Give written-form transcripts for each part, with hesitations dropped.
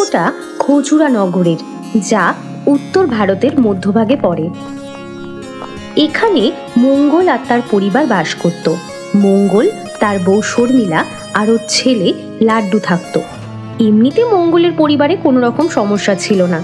গল্পটা খজুরা নগরের, যা উত্তর ভারতের মধ্যভাগে পড়ে। এখানে মঙ্গল আর তার পরিবার বাস করত। মঙ্গল, তার বউ শর্মিলা আর ওর ছেলে লাড্ডু থাকত। এমনিতে মঙ্গলের পরিবারে কোনো রকম সমস্যা ছিল না,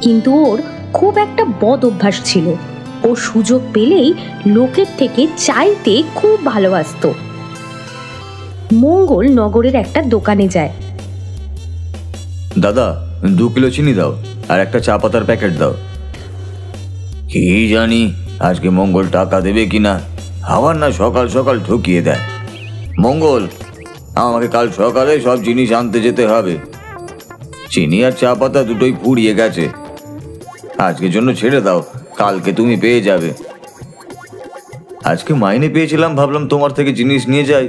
কিন্তু ওর খুব একটা বদ অভ্যাস ছিল। ও সুযোগ পেলেই লোকের থেকে চাইতে খুব ভালোবাসতো। মঙ্গল নগরের একটা দোকানে যায়। দাদা, 2 কিলো চিনি দাও আর একটা চা পাতার প্যাকেট দাও। কি জানি আজকে মঙ্গল টাকা দেবে কিনা, আবার না সকাল সকাল ঠকিয়ে দেয়। মঙ্গল, আমাকে কাল সকালে সব জিনিস আনতে যেতে হবে। চিনি আর চা পাতা দুটোই ফুরিয়ে গেছে, আজকের জন্য ছেড়ে দাও, কালকে তুমি পেয়ে যাবে। আজকে মাইনে পেয়েছিলাম, ভাবলাম তোমার থেকে জিনিস নিয়ে যাই।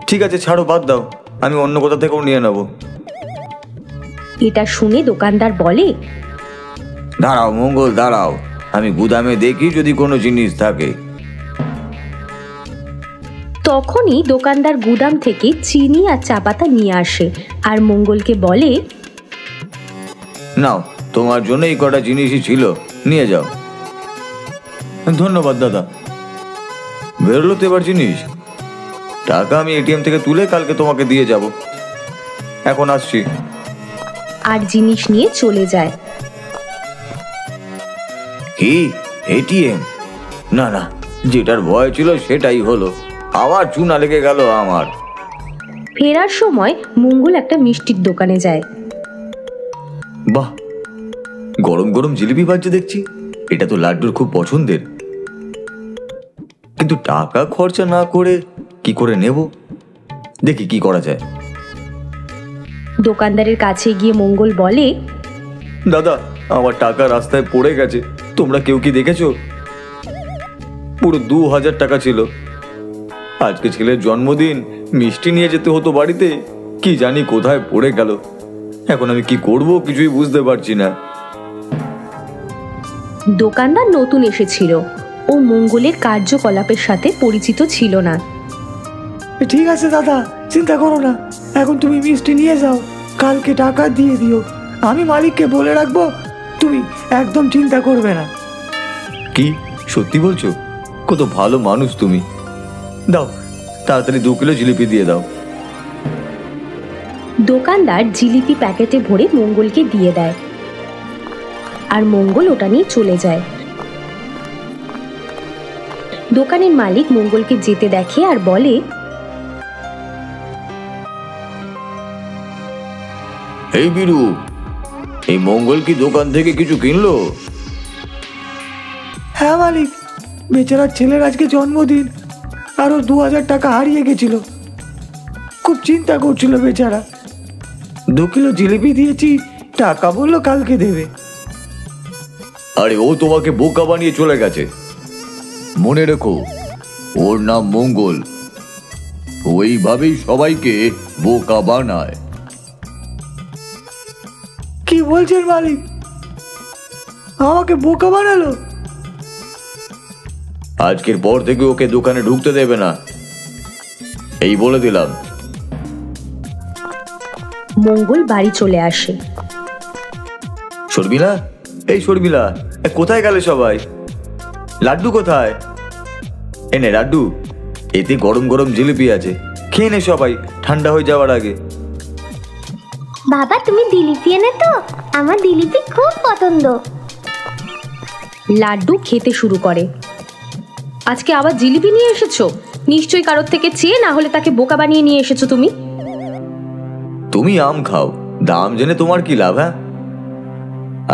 ঠিক আছে, ছাড়ো, বাদ দাও, আমি অন্য কোথা থেকেও নিয়ে নেব। এটা শুনে দোকানদার বলে, দাঁড়াও মঙ্গল, দাঁড়াও, আমি গুদামে দেখি যদি কোনো জিনিস থাকে। তখনই দোকানদার গুদাম থেকে চিনি আর চা পাতা নিয়ে আসে আর মঙ্গলকে বলে, নাও, তোমার জন্য এই কটা জিনিসই ছিল, নিয়ে যাও। ধন্যবাদ দাদা। বেরোলো তো এবার জিনিস। টাকা আমি এটিএম থেকে তুলে কালকে তোমাকে দিয়ে যাব। এখন আসছি। আর জিনিস নিয়ে চলে যায়। কি এটিএম? না না, যেটার ভয় ছিল সেটাই হলো, আবার চুনা লেগে গেল আমার। ফেরার সময় মঙ্গল একটা মিষ্টির দোকানে যায়। বাহ, গরম গরম জিলিপি বাজছে দেখছি, এটা তো লাড্ডুর খুব পছন্দের। কিন্তু টাকা খরচা না করে কি করে নেব, দেখি কি করা যায়। দোকানদারের কাছে গিয়ে মঙ্গল বলে, দাদা, আমার টাকা রাস্তায় পড়ে গেছে, তোমরা কেউ কি দেখেছো? পুরো 2000 টাকা ছিল। আজকে ছেলের জন্মদিন, মিষ্টি নিয়ে যেতে হতো বাড়িতে, কি জানি কোথায় পড়ে গেল। এখন আমি কি করব কিছুই বুঝতে পারছি না। দোকানদার নতুন এসেছিল, ও মঙ্গলের কার্যকলাপের সাথে পরিচিত ছিল না। ঠিক আছে দাদা, চিন্তা করো না, এখন তুমি মিষ্টি নিয়ে যাও, কালকে টাকা দিয়ে দিও। আমি মালিককে বলে রাখবো, তুমি একদম চিন্তা করবে না। কি সত্যি বলছো? কত ভালো মানুষ তুমি। দাও, তাড়াতাড়ি 2 কিলো জিলিপি দিয়ে দাও। দোকানদার জিলিপি প্যাকেটে ভরে মঙ্গলকে দিয়ে দেয় আর মঙ্গল ওটা নিয়ে চলে যায়। দোকানের মালিক মঙ্গলকে যেতে দেখে আর বলে, এই বিরু, এই মঙ্গল কি দোকান থেকে কিছু কিনলো? হ্যাঁ মালিক, বেচারার ছেলের আজকে জন্মদিন, আরো 2000 টাকা হারিয়ে গেছিল, খুব চিন্তা করছিল বেচারা। 2 কিলো জিলিপি দিয়েছি, টাকা বললো কালকে দেবে। আরে ও তোমাকে বোকা বানিয়ে চলে গেছে। মনে রেখো, ওর নাম মঙ্গল, ওইভাবেই সবাইকে বোকা বানায়। কি বলছেন মালিক, আমাকে বোকা বানালো? আজকের পর থেকে ওকে দোকানে ঢুকতে দেবে না, এই বলে দিলাম। মঙ্গল বাড়ি চলে আসে। শর্মিলা, এই শর্মিলা, কোথায় গেলে সবাই? লাড্ডু কোথায়? এনে লাড্ডু, এতে গরম গরম জিলিপি আছে, খেয়ে নে সবাই, ঠান্ডা হয়ে যাওয়ার আগে। বাবা, তুমি জিলিপি এনে তো, আমার জিলিপি খুব পছন্দ। লাড্ডু খেতে শুরু করে। আজকে আবার জিলিপি নিয়ে এসেছো? নিশ্চয়ই কারোর থেকে চেয়ে, না হলে তাকে বোকা বানিয়ে নিয়ে এসেছো তুমি। তুমি আম খাও, দাম জেনে তোমার কি লাভ? হ্যাঁ,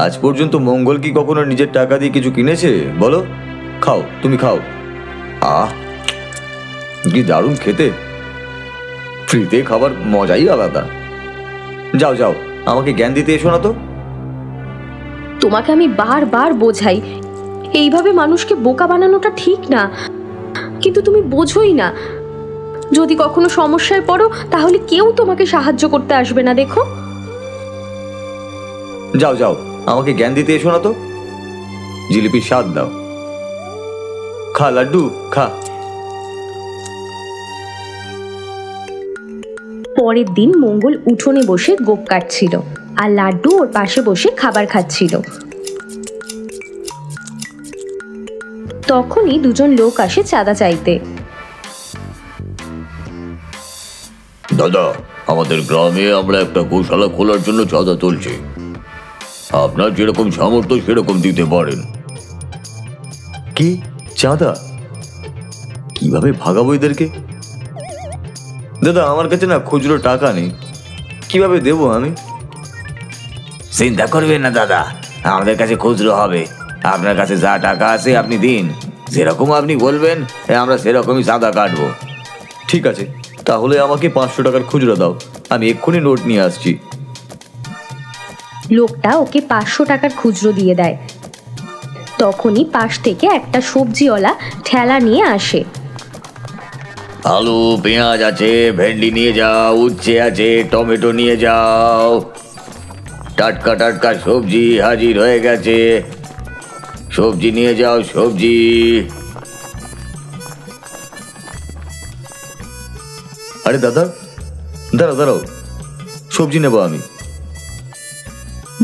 আজ পর্যন্ত মঙ্গল কি কখনো নিজের টাকা দিয়ে কিছু কিনেছে বলো? খাও, তুমি খাও। আহ, কি দারুণ খেতে, ফ্রিতে খাবার মজাই আলাদা। যাও যাও, আমাকে জ্ঞান দিতে এসো না তো। তোমাকে আমি বারবার বোঝাই, এইভাবে মানুষকে বোকা বানানোটা ঠিক না, কিন্তু তুমি বোঝোই না। যদি কখনো সমস্যায় পড়ো তাহলে কেউ তোমাকে সাহায্য করতে আসবে না, দেখো। যাও যাও, আমাকে জ্ঞান দিতে এসো না তো। জিলিপির স্বাদ দাও, খা লাড্ডু খা। পরের দিন মঙ্গল উঠোনে বসে গোপ কাটছিল আর লাড্ডু ওর পাশে বসে খাবার খাচ্ছিল। তখনই দুজন লোক আসে চাঁদা চাইতে। দাদা, আমাদের গ্রামে আমরা একটা গোশালা খোলার জন্য চাঁদা তুলছি। আপনার যেরকম সামর্থ্য সেরকম দিতে পারেন। কি চাঁদা? কিভাবে ভাগাবো এদেরকে? দাদা, আমার কাছে না খুচরো টাকা নেই, কিভাবে দেবো আমি? চিন্তা করবেন না দাদা, আমাদের কাছে খুচরো হবে। আপনার কাছে যা টাকা আছে আপনি দিন, যেরকম আপনি বলবেন আমরা সেরকমই চাঁদা কাটবো। ঠিক আছে, তাহলে আমাকে 500 টাকার খুচরো দাও, আমি এক্ষুনি নোট নিয়ে আসছি। লোকটা ওকে 500 টাকার খুচরো দিয়ে দেয়। তখনই পাশ থেকে একটা সবজিওয়ালা ঠেলা নিয়ে আসে। আলু, পেঁয়াজ আছে, ভেন্ডি নিয়ে যাও, উচ্ছে আছে, টমেটো নিয়ে যাও, টাটকা টাটকা সবজি হাজির হয়ে গেছে, সবজি নিয়ে যাও, সবজি। আরে দাদা, দাঁড়াও দাঁড়াও, সবজি নেবো আমি।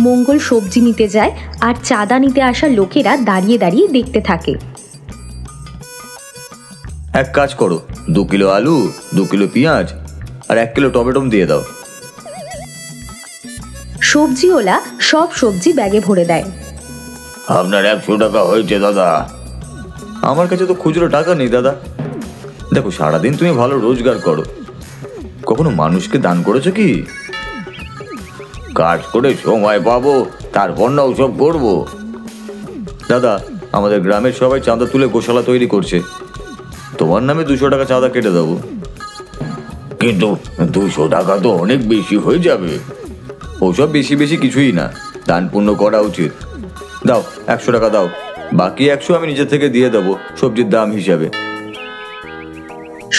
মঙ্গল সবজি নিতে যায় আর চাঁদা নিতে আসা লোকেরা দাঁড়িয়ে দাঁড়িয়ে দেখতে থাকে। এক কাজ করো, 2 কিলো আলু, 2 কিলো পেঁয়াজ আর 1 কিলো টমেটো দিয়ে দাও। সবজিওয়ালা সব সবজি ব্যাগে ভরে দেয়। আপনার 100 টাকা হয়েছে দাদা। আমার কাছে তো খুচরো টাকা নেই দাদা। দেখো, সারাদিন তুমি ভালো রোজগার করো, কখনো মানুষকে দান করেছো কি? কাজ করে সময় পাবো, তারপর না ওসব করবো। দাদা, আমাদের গ্রামের সবাই চাঁদা তুলে গোশালা তৈরি করছে, তোমার নামে 200 টাকা চাঁদা কেটে দেবো। কিন্তু 200 টাকা তো অনেক বেশি হয়ে যাবে। ওসব বেশি বেশি কিছুই না, দান পুণ্য করা উচিত। দাও 100 টাকা দাও, বাকি 100 আমি নিজে থেকে দিয়ে দেবো সবজির দাম হিসাবে।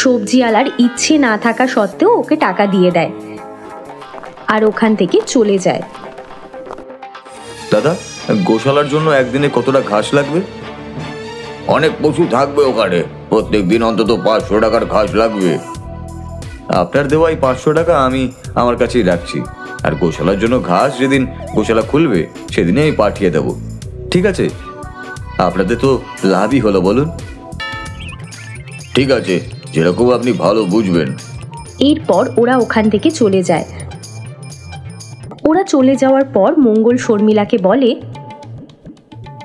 সবজিওয়ালার ইচ্ছে না থাকা সত্ত্বেও ওকে টাকা দিয়ে দেয় আর ওখান থেকে চলে যায়। দাদা, গোশালার জন্য একদিনে কতটা ঘাস লাগবে? অনেক পশু থাকবে ওখানে, প্রত্যেক দিন অন্তত 500 টাকার ঘাস লাগবে। আপনার দেওয়া এই 500 টাকা আমি আমার কাছেই রাখছি, আর গোশালার জন্য ঘাস যেদিন গোশালা খুলবে সেদিনে আমি পাঠিয়ে দেব। ঠিক আছে? আপনাদের তো লাভই হলো, বলুন। ঠিক আছে, যেরকম আপনি ভালো বুঝবেন। এরপর ওরা ওখান থেকে চলে যায়। ওরা চলে যাওয়ার পর মঙ্গল শর্মিলাকে বলে,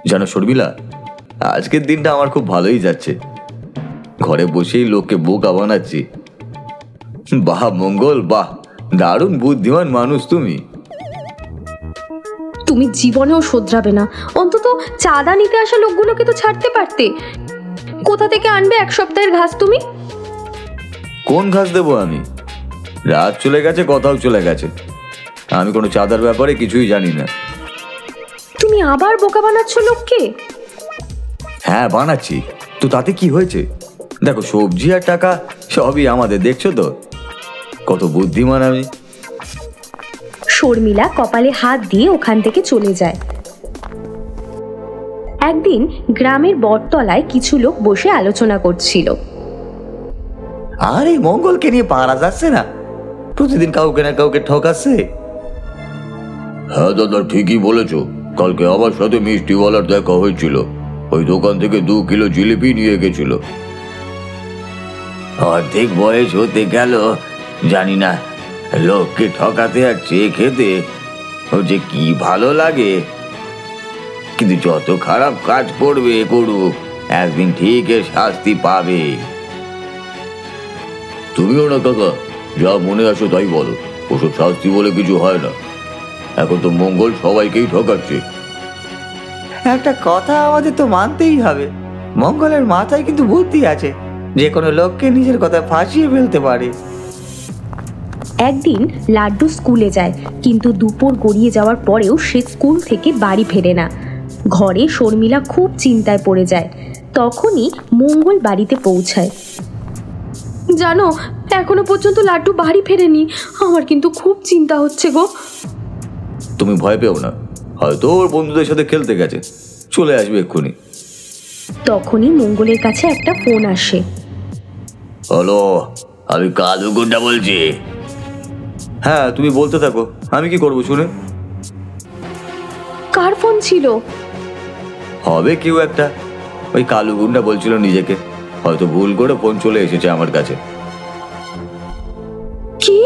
জানো শর্মিলা, আজকের দিনটা আমার খুব ভালোই যাচ্ছে। ঘরে বসেই লোককে বোকা বানাচ্ছি। বাহ মঙ্গল, বাহ, দারুণ বুদ্ধিমান মানুষ তুমি। তুমি জীবনেও শোধরাবে না। অন্তত চাঁদা নিতে আসা লোকগুলোকে তো ছাড়তে পারতে। কোথা থেকে আনবে 1 সপ্তাহের ঘাস তুমি? কোন ঘাস দেবো আমি? রাত চলে গেছে, কথাও চলে গেছে, আমি কোনো চাঁদার ব্যাপারে কিছুই জানি না। তুমি আবার বোকা বানাচ্ছ লোককে? হ্যাঁ বানাচ্ছি, তো তাতে কি হয়েছে? দেখো, সবজি আর টাকা সবই আমাদের, দেখছো তো কত বুদ্ধিমান আমি। শর্মিলা কপালে হাত দিয়ে ওখান থেকে চলে যায়। একদিন গ্রামের বটতলায় কিছু লোক বসে আলোচনা করছিল। আর এই মঙ্গলকে নিয়ে পারা যাচ্ছে না, প্রতিদিন কাউকে না কাউকে ঠকাচ্ছে। হ্যাঁ দাদা, ঠিকই বলেছো। কালকে আমার সাথে মিষ্টিওয়ালার দেখা হয়েছিল, ওই দোকান থেকে 2 কিলো জিলিপি নিয়ে গেছিল। অর্ধেক বয়স হতে গেল, জানি না লোককে ঠকাতে আর চেয়ে খেতে ও যে কি ভালো লাগে। কিন্তু যত খারাপ কাজ করবে করুক, একদিন ঠিক এর শাস্তি পাবে। তুমিও না কাকা, যা মনে আসো তাই বলো, ওসব শাস্তি বলে কিছু হয় না। এখন তো মঙ্গল সবাইকেই ঠকাচ্ছে। একটা কথা আমাদের তো মানতেই হবে, মঙ্গলের মাথায় কিন্তু বুদ্ধি আছে, যে কোনো লোককে নিজের কথা ফাঁসিয়ে ফেলতে পারে। একদিন লাড্ডু স্কুলে যায়, কিন্তু দুপুর গড়িয়ে যাওয়ার পরেও সে স্কুল থেকে বাড়ি ফেরে না। ঘরে শর্মিলা খুব চিন্তায় পড়ে যায়। তখনই মঙ্গল বাড়িতে পৌঁছায়। জানো, এখনো পর্যন্ত লাড্ডু বাড়ি ফেরেনি, আমার কিন্তু খুব চিন্তা হচ্ছে গো। তুমি ভয় পেও না, হয়তো ওর বন্ধুদের সাথে খেলতে গেছে, চলে আসবে এক্ষুনি। তখনই মঙ্গলের কাছে একটা ফোন আসে। হ্যালো, আমি কালু গুন্ডা বলছি। হ্যাঁ, তুমি বলতে থাকো, আমি কি করবো শুনে। কার ফোন ছিল? হবে কেউ একটা, ওই কালু গুন্ডা বলছিল নিজেকে, হয়তো ভুল করে ফোন চলে এসেছে আমার কাছে। কি?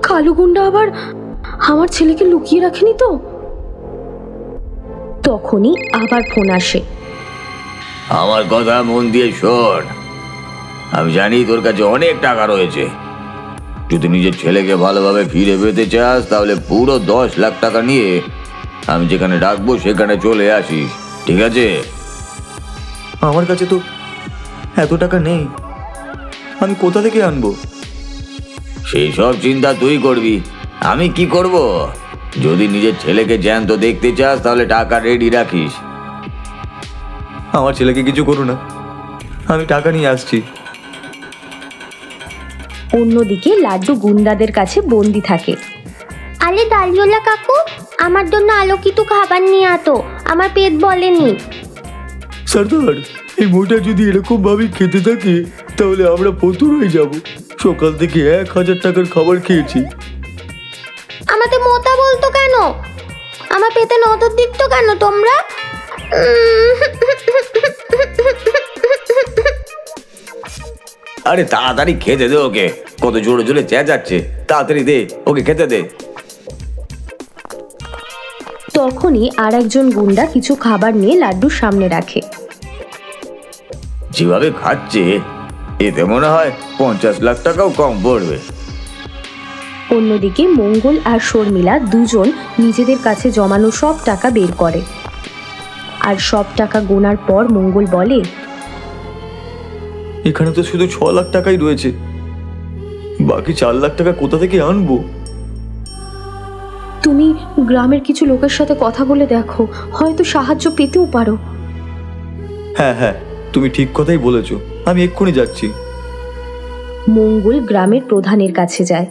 কালু গুন্ডা আবার আমার ছেলেকে লুকিয়ে রাখেনি তো? তখনই আবার ফোন আসে। আমার কথা মন দিয়ে শোন, আমি জানি তোর কাছে অনেক টাকা রয়েছে। যদি নিজের ছেলেকে ভালোভাবে ফিরে পেতে চাস তাহলে পুরো 10 লাখ টাকা নিয়ে আমি যেখানে ডাকবো সেখানে চলে আসিস, ঠিক আছে? আমার কাছে তো এত টাকা নেই, আমি কোথা থেকে আনবো? সেই সব চিন্তা তুই করবি, আমি কি করব? যদি নিজের ছেলেকে জ্যান্ত দেখতে চাস তাহলে টাকা রেডি রাখিস। আমার ছেলেকে কিছু করো না, আমি টাকা নিয়ে আসছি। অন্যদিকে লাড্ডু গুন্ডাদের কাছে বন্দি থাকে। আরে ডালিওলা কাকু, আমার জন্য আলোকিত খাবার নিয়ে আতো, আমার পেট বলেনি। সর্দার, এই মোটা যদি এরকম ভাবে খেতে থাকে তাহলে আমরা ফতুর হয়ে যাব। সকাল থেকে 1000 টাকার খাবার খেয়েছি। আমাদের মোটা বলতো কেন? আমার পেটে নজর দিত কেন তোমরা? আরে তাড়াতাড়ি খেতে দে ওকে, কত জোরে জোরে চেঁচাচ্ছে, তাড়াতাড়ি দে ওকে খেতে দে। তখনই আর একজন গুন্ডা কিছু খাবার নিয়ে লাড্ডুর সামনে রাখে। যেভাবে খাচ্ছে এতে মনে হয় 50 লাখ টাকাও কম পড়বে। অন্যদিকে মঙ্গল আর শর্মিলা দুজন নিজেদের কাছে জমানো সব টাকা বের করে। আর সব টাকা গোনার পর মঙ্গল বলে, এখানে তো শুধু 6 লাখ টাকাই রয়েছে, বাকি 4 লাখ টাকা কোথা থেকে আনবো? তুমি গ্রামের কিছু লোকের সাথে কথা বলে দেখো, হয়তো সাহায্য পেতেও পারো। হ্যাঁ হ্যাঁ, তুমি ঠিক কথাই বলেছো, আমি এক্ষুনি যাচ্ছি। মঙ্গল গ্রামের প্রধানের কাছে যায়।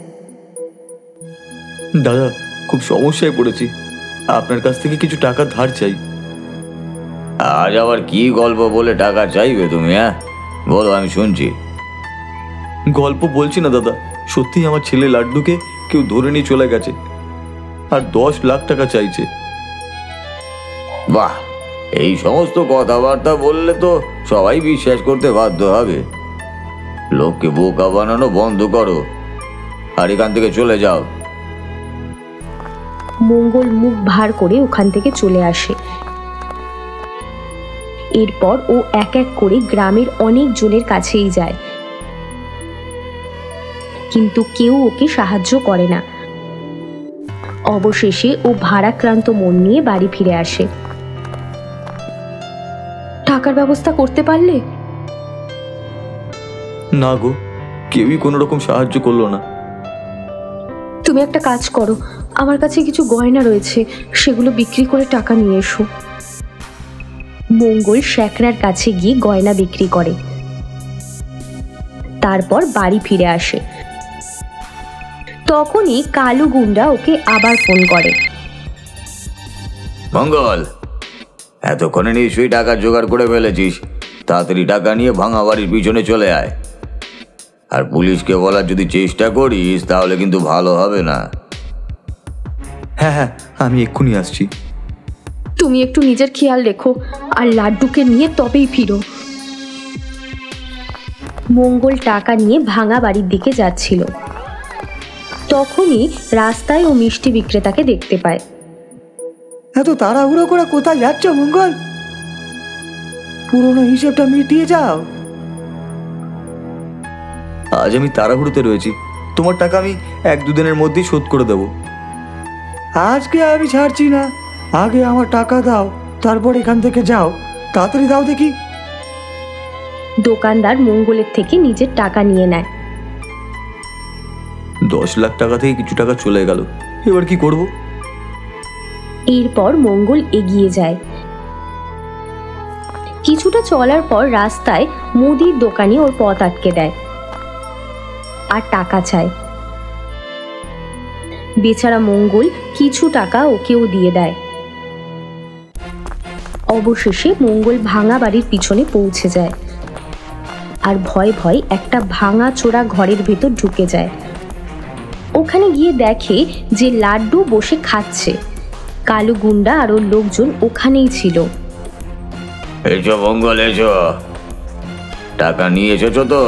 দাদা, খুব সমস্যায় পড়েছি, আপনার কাছ থেকে কিছু টাকা ধার চাই। আজ আবার কি গল্প বলে টাকা চাইবে তুমি? হ্যাঁ বলো, আমি শুনছি। গল্প বলছি না দাদা, সত্যি আমার ছেলে লাড্ডুকে কেউ ধরে নিয়ে চলে গেছে, আর 10 লাখ টাকা চাইছে। বাহ, এই সমস্ত কথাবার্তা বললে তো সবাই বিশ্বাস করতে বাধ্য হবে। লোককে বোকা বানানো বন্ধ করো আর এখান থেকে চলে যাও। মঙ্গল মুখ ভার করে ওখান থেকে চলে আসে। এরপর ও এক এক করে গ্রামের অনেক জনের কাছেই যায়, কিন্তু কেউ ওকে সাহায্য করে না। অবশেষে ও ভারাক্রান্ত মন নিয়ে বাড়ি ফিরে আসে। টাকার ব্যবস্থা করতে পারলে? না গো, কেউই কোনো রকম সাহায্য করলো না। তুমি একটা কাজ করো, আমার কাছে কিছু গয়না রয়েছে, সেগুলো বিক্রি করে টাকা নিয়ে এসো। মঙ্গল শ্যাকরার কাছে গিয়ে গয়না বিক্রি করে, তারপর বাড়ি ফিরে আসে। তখনই কালু গুন্ডা ওকে আবার ফোন করে। মঙ্গল, এতক্ষণে নিশ্চয়ই টাকা জোগাড় করে ফেলেছিস, তাড়াতাড়ি টাকা নিয়ে ভাঙা বাড়ির পিছনে চলে আয়। আর পুলিশকে বলার যদি চেষ্টা করিস তাহলে কিন্তু ভালো হবে না। হ্যাঁ হ্যাঁ, আমি এক্ষুনি আসছি। তুমি একটু নিজের খেয়াল রেখো, আর লাড্ডুকে নিয়ে তবেই ফিরো। মঙ্গল টাকা নিয়ে ভাঙা বাড়ির দিকে যাচ্ছিল। তখনই রাস্তায় ও মিষ্টি বিক্রেতাকে দেখতে পায়। এত তাড়াহুড়ো করে কোথায় যাচ্ছ মঙ্গল? পুরনো হিসেবটা মিটিয়ে যাও। আজ আমি তাড়াহুড়োতে রয়েছি, তোমার টাকা আমি 1-2 দিনের মধ্যেই শোধ করে দেব। আজকে আমি ছাড়ছি না, আগে আমার টাকা দাও, তারপর এখান থেকে যাও। তাড়াতাড়ি দাও দেখি। দোকানদার মঙ্গলের থেকে নিজের টাকা নিয়ে নেয়। 10 লাখ টাকা থেকে কিছু টাকা চলে গেল, এবার কি করব? এরপর মঙ্গল এগিয়ে যায়। কিছুটা চলার পর রাস্তায় মুদির দোকানি ওর পথ আটকে দেয় আর টাকা চায়। বেচারা মঙ্গল কিছু টাকা ওকেও দিয়ে দেয়। অবশেষে মঙ্গল ভাঙা বাড়ির পিছনে পৌঁছে যায় আর ভয় ভয় একটা ভাঙা চোরা ঘরের ভেতর ঢুকে যায়। ওখানে গিয়ে দেখে যে লাড্ডু বসে খাচ্ছে। কালু গুন্ডা আর ওর লোকজন ওখানেই ছিল। এসো মঙ্গল, এসো। টাকা নিয়ে এসেছো তো?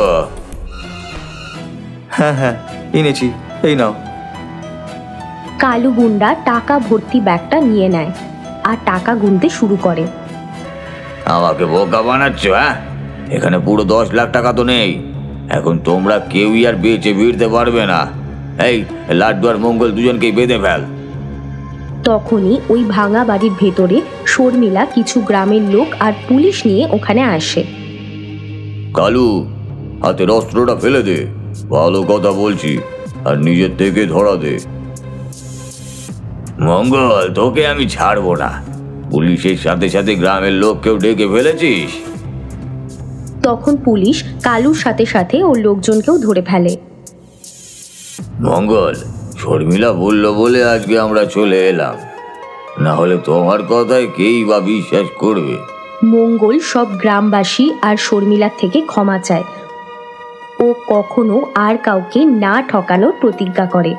হ্যাঁ হ্যাঁ, এনেছি, এই নাও। কালু গুন্ডা টাকা ভর্তি ব্যাগটা নিয়ে নেয় আর টাকা গুনতে শুরু করে। আমাকে বোকা বানাচ্ছ? হ্যাঁ, এখানে পুরো 10 লাখ টাকা তো নেই। এখন তোমরা কেউই আর বেঁচে ফিরতে পারবে না। এই লাড্ডু আর মঙ্গল দুজনকেই বেঁধে ফেল। তখনই ওই ভাঙা বাড়ির ভেতরে শর্মিলা কিছু গ্রামের লোক আর পুলিশ নিয়ে ওখানে আসে। কালু, হাতের অস্ত্রটা ফেলে দে, ভালো কথা বলছি, আর নিজের থেকে ধরা দে। মঙ্গল, তোকে আমি ছাড়বো না। পুলিশের সাথে সাথে গ্রামের লোককেও ডেকে ফেলেছিস। তখন পুলিশ কালুর সাথে সাথে ওর লোকজনকেও ধরে ফেলে। মঙ্গল, শর্মিলা বলল বলে আজকে আমরা চলে এলাম, না হলে তোমার কথায় কেই বা বিশ্বাস করবে? মঙ্গল সব গ্রামবাসী আর শর্মিলার থেকে ক্ষমা চায়। ও কখনো আর কাউকে না ঠকানোর প্রতিজ্ঞা করে।